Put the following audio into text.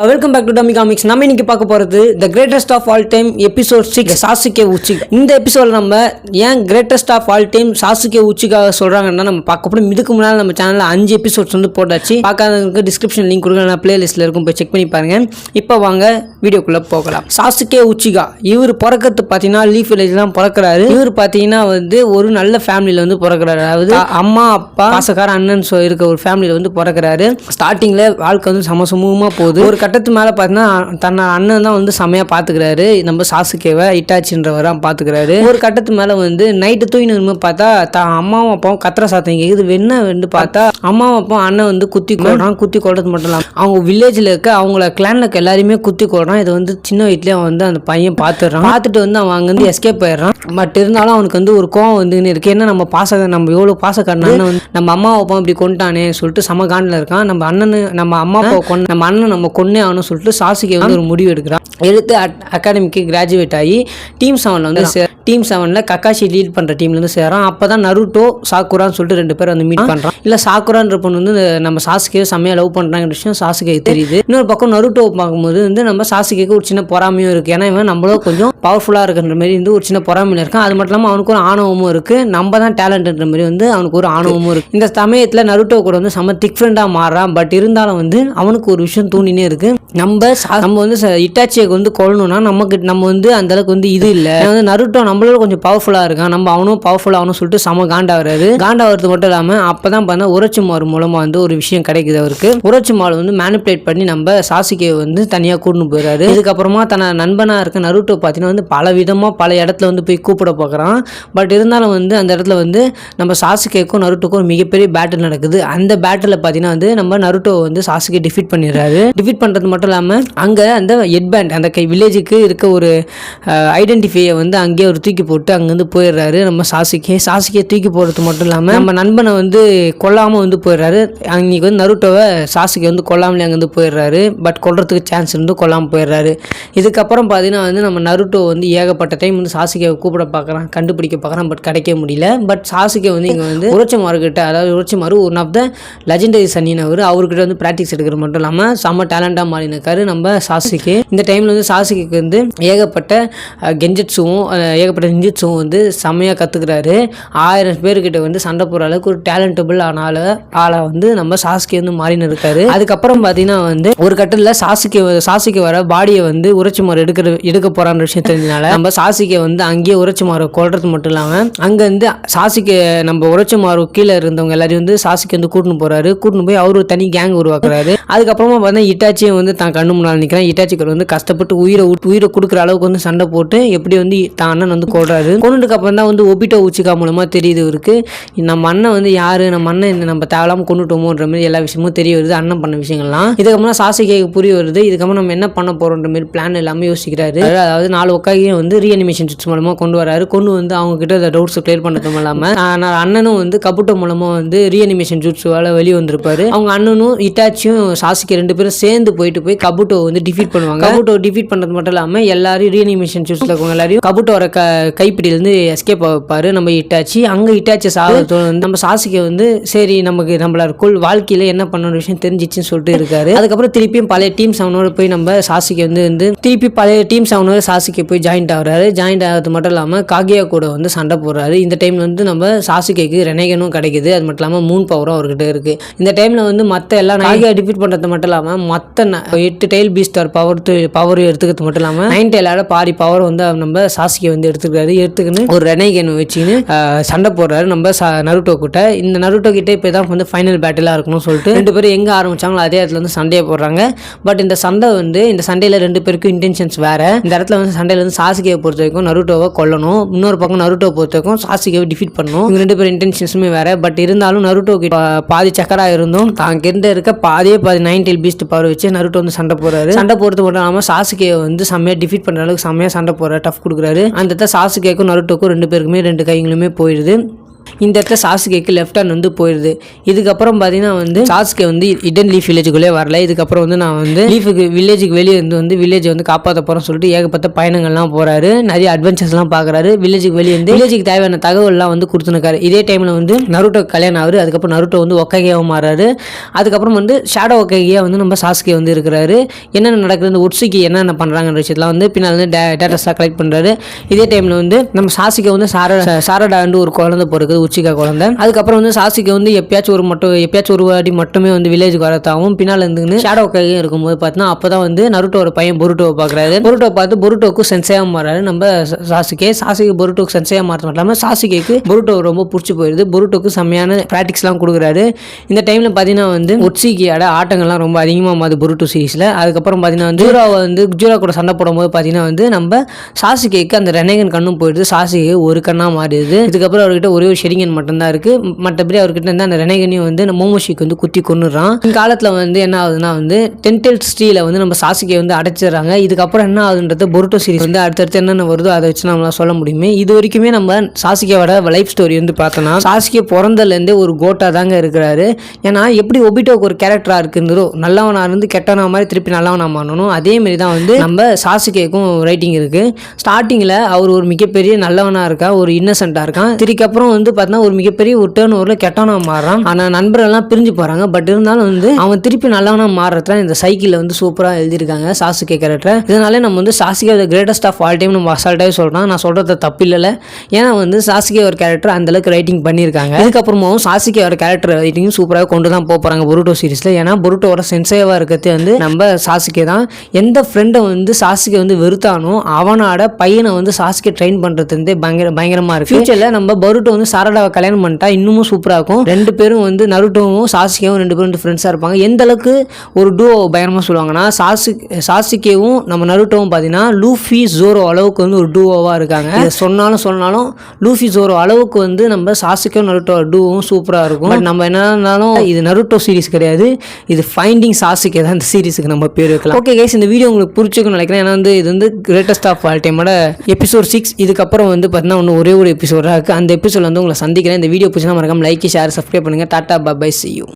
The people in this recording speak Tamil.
Welcome back to dummy comics. நம்ம இன்னைக்கு பார்க்க போகிறது the greatest of all time episode 6 Sasuke Uchiha. இந்த எபிசோட நம்ம ஏன் greatest of all time Sasuke Uchiha சொல்கிறாங்கன்னா நம்ம பார்க்க போகிறோம். இதுக்கு முன்னால் நம்ம சேனலில் 5 எபிசோட்ஸ் வந்து போட்டாச்சு. பார்க்காதவங்களுக்கு டிஸ்கிரிப்ஷன் லிங்க் கொடுங்க, நான் பிளேலிஸ்ட்டில் இருக்கும், போய் செக் பண்ணி பாருங்கள். இப்போ வாங்க வீடியோக்குள்ளே போகலாம். சாசுகே உச்சிகா இவர் பிறக்கிறது பார்த்தீங்கன்னா லீஃப் வில்லேஜ் தான் பிறக்கிறாரு. இவர் பார்த்தீங்கன்னா வந்து ஒரு நல்ல ஃபேமிலியில் வந்து பிறக்கிறாரு. அதாவது அம்மா அப்பா பாசக்கார அண்ணன் இருக்க ஒரு ஃபேமிலியில் வந்து பிறக்கிறாரு. ஸ்டார்டிங்கில் வாழ்க்கை வந்து சமசமூகமாக போகுது. ஒரு கட்டத்து மேலே பார்த்தீங்கன்னா தன்னை அண்ணன் தான் வந்து செமையாக பார்த்துக்கிறாரு. நம்ம சாசுகேவை இட்டாச்சின்றவரை பார்த்துக்கிறாரு. ஒரு கட்டத்து மேலே வந்து நைட்டு தூங்கினு பார்த்தா அம்மாவும் அப்பாவும் கத்துற சாத்தம் கேட்குது. வெண்ண வந்து பார்த்தா அம்மாவும் அப்பா அண்ணன் வந்து குத்தி கொள்றது மட்டும் இல்லாமல் அவங்க வில்லேஜில் இருக்க அவங்கள கிளானில் இருக்க எல்லாருமே குத்தி கொள்றான். இதை வந்து சின்ன வயசுலேயே அவன் வந்து அந்த பையன் பார்த்துட்டு வந்து அவன் அங்கே வந்து எஸ்கேப் ஆயிடுறான். பட் இருந்தாலும் அவனுக்கு வந்து ஒரு கோவம் வந்து இருக்கு. ஏன்னா நம்ம எவ்வளோ பாசக்காரன் நம்ம அம்மா அப்பா இப்படி கொண்டானே சொல்லிட்டு சம காண்டில் இருக்கான். நம்ம அம்மா அப்பா நம்ம அண்ணன் நம்ம கொன்னே ஆகணும்னு சொல்லிட்டு சாசுகே வந்து ஒரு முடிவு எடுக்கிறான். எடுத்து அகாடமிக்கு கிராஜுவேட் ஆகி டீம் 7 வந்து டீம் 7ல் கக்காஷி லீட் பண்ணுற டீம்லேருந்து சேரான். அப்போ தான் நருட்டோ சாக்குரான்னு சொல்லிட்டு 2 பேர் வந்து மீட் பண்ணுறான். இல்லை சாக்குரான்ற பொண்ணு வந்து நம்ம சாசுகே செம்மையாக லவ் பண்ணுறாங்கிற விஷயம் சாசுகேக்கு தெரியுது. இன்னொரு பக்கம் நருட்டோ பார்க்கும்போது வந்து நம்ம சாசுகேக்கு ஒரு சின்ன பொறாமையும் இருக்குது. ஏன்னா இவன் நம்மளும் கொஞ்சம் பவர்ஃபுல்லாக இருக்குன்ற மாதிரி வந்து ஒரு சின்ன பொறாமையில் இருக்கான். அது மட்டும் இல்லாமல் அவனுக்கு ஒரு ஆணவமும் இருக்குது. நம்ம தான் டேலண்ட்ன்ற மாதிரி வந்து அவனுக்கு ஒரு ஆணவமும் இருக்குது. இந்த சமயத்தில் நருட்டோ கூட வந்து செம்ம திக் ஃப்ரெண்டாக மாறுறான். பட் இருந்தாலும் வந்து அவனுக்கு ஒரு விஷயம் தூண்டினே இருக்குது. நம்ம வந்து இட்டாச்சியை வந்து கொள்ளணும்னா நம்ம வந்து அந்த அளவுக்கு வந்து இது இல்லை. வந்து நருட்டோ நம்மளோட கொஞ்சம் பவர்ஃபுல்லாக இருக்கான். நம்ம அவனும் பவர்ஃபுல்லாக ஆகணும்னு சொல்லிட்டு செம காண்டாகிறது மட்டும் இல்லாமல் அப்போ தான் பார்த்தா உரோச்சிமாரு மூலமாக வந்து ஒரு விஷயம் கிடைக்குது அவருக்கு. உரோச்சிமாரு வந்து மேனிப்புலேட் பண்ணி நம்ம சாசுகே வந்து தனியாக கூட்டின்னு போயிடுறாரு. இதுக்கப்புறமா தன நண்பனாக இருக்க நருட்டோ பார்த்தீங்கன்னா வந்து பல விதமாக பல இடத்துல வந்து போய் கூப்பிட பார்க்குறான். பட் இருந்தாலும் வந்து அந்த இடத்துல வந்து நம்ம சாசுகேக்கும் நருட்டோக்கும் ஒரு மிகப்பெரிய பேட்டில் நடக்குது. அந்த பேட்டில் பார்த்தீங்கன்னா வந்து நம்ம நருட்டோ வந்து சாசுகே டிஃபீட் பண்ணிடுறாரு. டிஃபீட் பண்ணுறது மட்டும் இல்லாமல் அங்கே அந்த ஹெட் பேண்ட் அந்த வில்லேஜுக்கு இருக்க ஒரு ஐடென்டிஃபையை வந்து அங்கேயே ஒரு தூக்கி போட்டு அங்கேருந்து போயிடுறாரு. நம்ம சாசுகே தூக்கி போடுறது மட்டும் இல்லாமல் நம்ம நண்பனை வந்து கொல்லாமல் வந்து போயிடுறாரு. அன்றைக்கி வந்து நருட்டோவை சாசுகே வந்து கொல்லாமலே அங்கேருந்து போயிடுறாரு. பட் கொல்றதுக்கு சான்ஸ் இருந்து கொல்லாமல் போயிடுறாரு. இதுக்கப்புறம் பார்த்தீங்கன்னா வந்து நம்ம நருட்டோ வந்து ஏகப்பட்ட டைம் வந்து சாசுகேவை கூப்பிட பார்க்குறான், கண்டுபிடிக்க பார்க்குறான். பட் கிடைக்க முடியல. பட் சாசுகே வந்து இங்கே வந்து உரோச்சிமாரு கிட்ட, அதாவது உரோச்சிமாரு ஒன் ஆஃப் த லெஜெண்டரி சன்னின் அவர்கிட்ட வந்து ப்ராக்டிஸ் எடுக்கிற மட்டும் இல்லாமல் செம்ம டேலண்டாக மாறினாரு நம்ம சாசுகே. இந்த டைமில் வந்து சாசுகேக்கு வந்து ஏகப்பட்ட கெஞ்சட்ஸும் ஏகப்பட்ட நிஞ்சிட்ஸும் வந்து செம்மையாக கற்றுக்கிறாரு. 1000 பேர்கிட்ட வந்து சண்டை போகிற அளவுக்கு ஒரு டேலண்டபிள் ஆளாக வந்து நம்ம சாசுகே வந்து மாறின்னு இருக்காரு. அதுக்கப்புறம் பார்த்தீங்கன்னா வந்து ஒரு கட்டத்தில் சாசுகே வர பாடியை வந்து உரோச்சிமாரு எடுக்க போகிறான்ற விஷயம் தெரிஞ்சனால நம்ம சாசுகே வந்து அங்கேயே உரோச்சிமாரு கொல்றது மட்டும் இல்லாமல் அங்கேருந்து சாசுகே நம்ம உரோச்சிமாரு கீழே இருந்தவங்க எல்லாரையும் வந்து சாசுகே வந்து கூட்டின்னு போய் அவரு தனி கேங் உருவாக்குறாரு. அதுக்கப்புறமா பார்த்தா இட்டாச்சியும் வந்து தான் கண்ணு முன்னால் நிற்கிறான். இட்டாச்சிக்கு வந்து கஷ்டப்பட்டு உயிரை கொடுக்குற அளவுக்கு வந்து சண்டை போட்டு எப்படி வந்து தான் அண்ணன் வந்து கொள்றாரு. கொண்டுக்கு அப்புறம் தான் வந்து ஒபிட்டோ உச்சிகா மூலமாக தெரியுது இவருக்கு நம்ம அண்ணன் வந்து யாரு, நம்ம அண்ணன் நம்ம தேவையில்லாமல் கொண்டுட்டோமோன்ற மாதிரி எல்லா விஷயமும் தெரிய வருது, அண்ணன் பண்ண விஷயங்கள்லாம். இதுக்கப்புறம் சாசுகேக்கு புரிய வருது. இதுக்கப்புறம் நம்ம என்ன பண்ண போறோன்ற மாதிரி பிளான் எல்லாமே யோசிக்கிறாரு. அதாவது 4 ஒக்காகியும் வந்து ரீஅனிமேஷன் சுவிட்ச் மூலமாக கொண்டு வராரு. கொண்டு வந்து அவங்க கிட்ட டவுட்ஸ் கிளியர் பண்ணுறது இல்லாமல் அண்ணனும் வந்து கபுட்டோ மூலமாக வந்து ரீஅனிமேஷன் ஜூட்ஸுவால வெளியே வந்திருப்பாரு. அவங்க அண்ணனும் இட்டாச்சியும் சாசுகே 2 பேரும் சேர்ந்து போய் கபுட்டோ வந்து டிஃபீட் பண்ணுவாங்க. கபுட்டோ டிஃபீட் பண்ணுறது மட்டும் இல்லாமல் எல்லாரும் ரீஅனிமேஷன் ஜூட்ஸில் இருக்கவங்க எல்லாரையும் கபுட்டோட கைப்பிடியிலேருந்து எஸ்கேப் வைப்பாரு நம்ம இட்டாச்சி. அங்கே இட்டாச்சி நம்ம சாசுகே வந்து சரி நம்மளுக்குள் வாழ்க்கையில் என்ன பண்ண விஷயம் தெரிஞ்சிச்சுன்னு சொல்லிட்டு இருக்காரு. அதுக்கப்புறம் திருப்பியும் பழைய டீம் 7 போய் நம்ம சாசுகே வந்து திருப்பி பழைய டீம் 7 சாசுகே போய் ஜாயின்ட் ஆகுறாரு. ஜாயின்ட் ஆகிறது மட்டும் இல்லாமல் காகியா கூட வந்து சண்டை போடுறாரு. இந்த டைம்ல வந்து நம்ம சாசுகேக்கு ரெனேகனும் கிடைக்குது. அது மட்டும் இல்லாமல் 3 பவரும் அவர்கிட்ட இருக்கு. இந்த டைம்ல வந்து மற்ற எல்லாம் காகியா டிஃபீட் பண்ணுறது மட்டும் இல்லாமல் மற்ற 8 டெயில் பீஸ்டார் பவர் எடுத்துக்கிறது மட்டும் இல்லாமல் 9 டெயிலால பாதி பவர் வந்து நம்ம சாசுகே வந்து எடுத்துக்கின்னு ஒரு ரெனேகன் வச்சுன்னு சண்டை போடுறாரு நம்ம நருட்டோ கிட்ட. இந்த நருட்டோ கிட்ட இப்போ தான் வந்து ஃபைனல் பேட்டிலாக இருக்கணும்னு சொல்லிட்டு 2 பேரும் எங்கே ஆரம்பிச்சாங்களோ அதே இடத்துல வந்து சண்டையை போடுறாங்க. பட் இந்த சண்டையில் 2 பேருக்கும் இன்டென்ஷன்ஸ் வேற. இந்த இடத்துல வந்து சண்டையில் வந்து சாசுகேவை பொறுத்த வரைக்கும் நருட்டோவை கொல்லணும், இன்னொரு பக்கம் நருட்டோ பொறுத்த வரைக்கும் சாசுகேவை டிஃபீட் பண்ணணும். இவங்க 2 பேரும் இன்டென்ஷன்ஸுமே வேற. பட் இருந்தாலும் நருட்டோ கிட்ட பாதி சக்கரா இருந்தும் தான் இருக்க பாதி 9 டெயில் பீஸ்ட் பவர் வச்சு நருட்டோ வந்து சண்டை போடுறாரு. சண்டை போடுறது மட்டும் இல்லாமல் சாசுகேவை வந்து செம்மையாக டிஃபீட் பண்ணுற அளவுக்கு செம்மையாக சண்டை போடுற டஃப் கொடுக்குறாரு. அந்த சாசுகேக்கும் நருட்டோக்கும் 2 பேருக்குமே 2 கைங்களுமே போயிடுது. இந்த இடத்துல சாசுகேக்கு லெஃப்ட் ஹேண்ட் வந்து போயிடுது. இதுக்கப்புறம் பார்த்தீங்கன்னா வந்து சாசுகே வந்து இடன் லீஃப் வில்லேஜுக்குள்ளே வரல. இதுக்கப்புறம் வந்து நான் வந்து வில்லேஜுக்கு வெளியே வந்து வில்லேஜை வந்து காப்பாற்ற போகிறேன்னு சொல்லிட்டு ஏகப்பட்ட பயணங்கள்லாம் போகிறாரு. நிறைய அட்வென்ச்சர்ஸ்லாம் பார்க்குறாரு. வில்லேஜுக்கு வெளியே வந்து வில்லேஜுக்கு தேவையான தகவல்லாம் வந்து கொடுத்துருக்காரு. இதே டைமில் வந்து நருட்டோ கல்யாணம் ஆகுது. அதுக்கப்புறம் நருட்டோ வந்து ஒக்ககையாக மாறாரு. அதுக்கப்புறம் வந்து ஷேடோ ஒக்ககையாக வந்து நம்ம சாசுகே வந்து இருக்கிறாரு. என்னென்ன நடக்குது, இந்த உட்சுகி என்னென்ன பண்ணுறாங்கன்ற விஷயத்தெல்லாம் வந்து பின்னால் வந்து டேட்டாஸாக கலெக்ட் பண்ணுறாரு. இதே டைமில் வந்து நம்ம சாசுகே வந்து சாரடாண்டு ஒரு குழந்தை பிறகுது, உச்சிகா குழந்தை. அதுக்கப்புறம் வந்து சாசுகே வந்து எப்பயாச்சும் ஒரு வாட்டி மட்டுமே வந்து வில்லேஜுக்கு வரத்தாகவும் பின்னால் இருந்து ஷேடோ ஒக்ககையும் இருக்கும்போது பார்த்தீங்கன்னா அப்போ தான் வந்து நருட்டோட பையன் பொருட்டோவை பார்க்குறாரு. பொருட்டோ பார்த்து பொருட்டோக்கு சென்சையாக மாறாரு நம்ம சாசுகே. பொருட்டோக்கு சென்சையாக மாற்ற இல்லாமல் சாசுகேக்கு பொருட்டோ ரொம்ப பிடிச்சி போயிடுது. பொருட்டோக்கு செம்மையான ப்ராக்டிக்ஸ்லாம் கொடுக்குறாரு. இந்த டைமில் பார்த்தீங்கன்னா வந்து உட்சுகியோட ஆட்டங்கள்லாம் ரொம்ப அதிகமாக மாறுது பொருட்டோ சீரீஸில். அதுக்கப்புறம் பார்த்தீங்கன்னா வந்து ஜூரா கூட சண்டை போடும்போது பார்த்தீங்கன்னா வந்து நம்ம சாசுகேக்கு அந்த ரெனேகன் கண்ணும் போயிடுது. சாசுகே ஒரு கண்ணாக மாறிடுது. இதுக்கப்புறம் அவர்கிட்ட ஒரே ஒரு ஷெரிங்கன் மட்டும்தான் இருக்குது. மற்றபடி அவர்கிட்ட இருந்து அந்த ரெனேகனையும் வந்து மோமோஷிக்கு வந்து குத்தி கொண்டுறான். காலத்தில் வந்து என்ன ஆகுதுன்னா வந்து டென்டெல் ஸ்டீல வந்து நம்ம சாசுகே வந்து அடைச்சிடுறாங்க. இதுக்கப்புறம் என்ன ஆகுதுன்றது பொருட்டோ சீரிஸ் வந்து அடுத்தடுத்து என்னென்ன வருதோ அதை வச்சு நம்மளால சொல்ல முடியுமே. இது வரைக்குமே நம்ம சாசுகேவோட லைஃப் ஸ்டோரி வந்து பார்த்தோன்னா சாசுகே பிறந்ததுலேருந்தே ஒரு கோட்டா தாங்க இருக்கிறாரு. ஏன்னா எப்படி ஒபிட்டோக்கு ஒரு கேரக்டராக இருக்குன்றதோ நல்லவனா இருந்து கெட்டவனா மாதிரி திருப்பி நல்லவனா மாறணும். அதேமாரி தான் வந்து நம்ம சாசுகேக்கும் ரைட்டிங் இருக்குது. ஸ்டார்டிங்கில் அவர் ஒரு மிகப்பெரிய நல்லவனாக இருக்கா, ஒரு இன்னசென்ட்டாக இருக்கான். இதுக்கப்புறம் வந்து பார்த்தீங்கன்னா ஒரு மிகப்பெரிய ஒரு டேர்ன் ஓவரில் கெட்டவனா மாறுறான். ஆனால் நண்பர்கள்லாம் பிரிஞ்சு போகிறாங்க. பட் இருந்தாலும் வந்து அவன் திருப்பி நல்லவனா மாறுறதுல இந்த சைக்கிளில் வந்து சூப்பராக எழுதியிருக்காங்க சாசுகே கேரக்டர். இதனாலே நம்ம வந்து Sasuke the greatest of all time நம்ம அசால்ட்டாகவே சொல்கிறோம். நான் சொல்கிறது தப்பு இல்லை. ஏன்னா வந்து சாசுகே ஒரு கேரக்டர் அந்தளவுக்கு ரைட்டிங் பண்ணியிருக்காங்க. இதுக்கப்புறமாவும் சாசுகே ஒரு கேரக்டர் ரைட்டிங் சூப்பராக கொண்டு தான் போகிறாங்க பொருட்டோ சீரிஸில். ஏன்னா பொருட்டோட சென்சேவாக இருக்கிறது வந்து நம்ம சாசுகே தான். எந்த ஃப்ரெண்டை வந்து சாசுகே வந்து வெறுத்தானோ அவனோட பையனை வந்து சாசுகே ட்ரெயின் பண்ணுறது வந்து பயங்கரமாக இருக்குது. ஃபியூச்சரில் நம்ம பொருட்டோ வந்து சாரடாவை கல்யாணம் பண்ணிட்டா இன்னமும் சூப்பராக இருக்கும். ரெண்டு பேரும் வந்து நருட்டோவும் சாசுகேவும் ரெண்டு பேரும் வந்து ஃப்ரெண்ட்ஸாக இருப்பாங்க. எந்த அளவுக்கு ஒரு டூ பயங்கரமாக சொல்லுவாங்கன்னா சாசுகேவும் நம்ம நருட்டோவும் பார்த்தீங்கன்னா லூஃபி ஜோரோ அளவுக்கு வந்து ஒரு டூவோவாக இருக்காங்க. சொன்னாலும் லூஃபி ஜோரோ அளவுக்கு வந்து நம்ம சாசுகேவும் நருட்டோ டூவும் சூப்பராக இருக்கும். பட் நம்ம என்ன இருந்தாலும் இது நருட்டோ சீரிஸ் கிடையாது, இது ஃபைண்டிங் சாசுகே தான் இந்த சீரிஸுக்கு நம்ம பேர் வைக்கலாம். ஓகே கைஸ், இந்த வீடியோ உங்களுக்கு பிடிச்சிருக்குன்னு நினைக்கிறேன். ஏன்னா வந்து இது வந்து கிரேட்டஸ்ட் ஆஃப் ஆல் டைமோட எபிசோட் 6. இதுக்கப்புறம் வந்து பார்த்தீங்கன்னா ஒன்று ஒரே ஒரு எபிசோடாக இருக்குது. அந்த எபிசோட் வந்து உங்களை சந்திக்கிறேன். இந்த வீடியோ பிடிச்சினா மறக்காம லைக், ஷேர், சப்ஸ்கிரைப் பண்ணுங்கள். Ta ta, bye, see you.